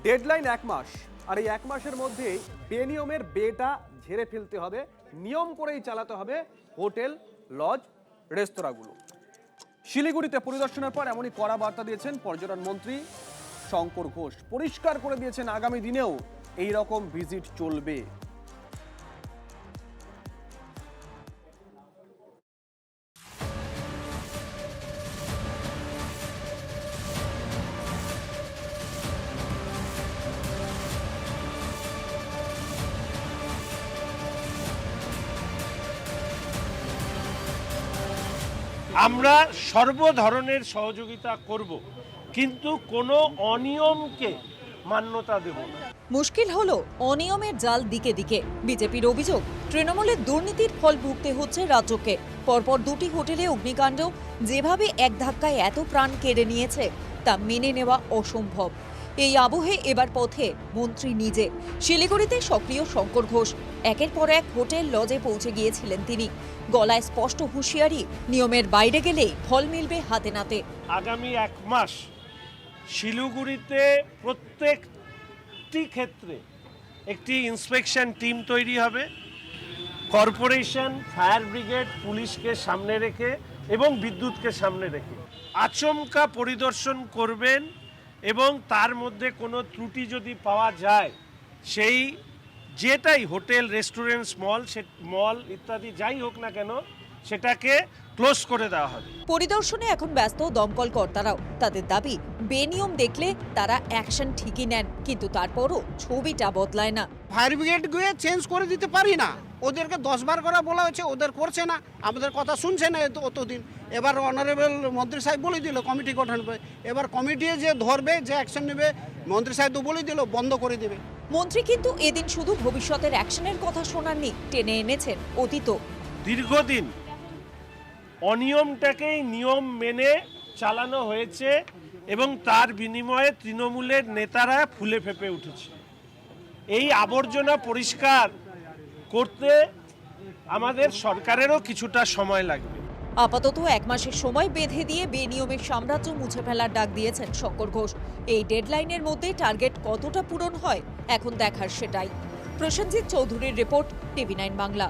Deadline 1 মাস, আর এই 1 মাসের মধ্যে বেনিয়মের বেটা ঝেড়ে ফেলতে হবে, নিয়ম করেই চালাতে হবে হোটেল, লজ, রেস্তোরাঁগুলো। শিলিগুড়িতে পরিদর্শনের পর এমনই কড়া বার্তা দিয়েছেন পর্যটন মন্ত্রী শঙ্কর ঘোষ। পরিষ্কার করে দিয়েছেন আগামী দিনেও এই রকম ভিজিট চলবে। আমরা সর্ব ধরনের সহযোগিতা করব, কিন্তু কোনো অনিয়মকে মান্যতা দেব না। মুশকিল হলো অনিয়মের জাল দিকে দিকে। বিজেপির অভিযোগ, তৃণমূলের দুর্নীতির ফল ভুগতে হচ্ছে রাজ্যকে। পরপর দুটি হোটেলে অগ্নিকাণ্ড যেভাবে এক ধাক্কায় এত প্রাণ কেড়ে নিয়েছে তা মেনে নেওয়া অসম্ভব। এই আবহে এবার পথে মন্ত্রী নিজে। শিলিগুড়িতে সক্রিয় শঙ্কর ঘোষ। একের পর এক হোটেল, লজে পৌঁছে গিয়েছিলেন তিনি। গলায় স্পষ্ট হুঁশিয়ারি, নিয়মের বাইরে গেলেই ফল মিলবে হাতে নাতে। আগামী 1 মাস শিলিগুড়িতে প্রত্যেকটি ক্ষেত্রে একটি ইন্সপেকশন টিম তৈরি হবে। কর্পোরেশন, ফায়ার ব্রিগেড, পুলিশকে সামনে রেখে এবং বিদ্যুৎকে সামনে রেখে আচমকা পরিদর্শন করবেন, এবং তার মধ্যে কোনো ত্রুটি যদি পাওয়া যায়, সেই যেটাই হোটেল, রেস্টুরেন্টস, মল ইত্যাদি যাই হোক না কেন, সেটাকে ক্লোজ করে দেওয়া হবে। পরিদর্শনে এখন ব্যস্ত দমকল কর্তারাও। তাদের দাবি, বেনিয়ম দেখলে তারা অ্যাকশন ঠিকই নেন, কিন্তু তারপরও ছবিটা বদলায় না। ফায়ার ব্রিগেড গিয়ে চেঞ্জ করে দিতে পারি না, ওদেরকে 10 বার করে বলা হয়েছে, ওদের করছে না, আমাদের কথা শুনছে না অতদিন। এবার অনারেবল মন্ত্রী সাহেব বলে দিল কমিটি গঠন করে, এবার কমিটি যে ধরবে, যে অ্যাকশন নেবে, মন্ত্রী সাহেব তো বলে দিল বন্ধ করে দেবে। মন্ত্রী কিন্তু এদিন শুধু ভবিষ্যতের অ্যাকশনের কথা শোনাননি, টেনে এনেছেন অতীত। দীর্ঘদিন অনিয়মটাকেই নিয়ম মেনে চালানো হয়েছে, এবং তার বিনিময়ে তৃণমূলের নেতারা ফুলে ফেঁপে উঠেছে। এই আবর্জনা পরিষ্কার করতে আমাদের সরকারেরও কিছুটা সময় লাগবে। আপাতত 1 মাসের সময় বেঁধে দিয়ে বেনিয়মের সাম্রাজ্য মুছে ফেলার ডাক দিয়েছেন শঙ্কর ঘোষ। এই ডেডলাইনের মধ্যে টার্গেট কতটা পূরণ হয় এখন দেখার সেটাই। প্রসেনজিৎ চৌধুরীর রিপোর্ট, TV9 বাংলা।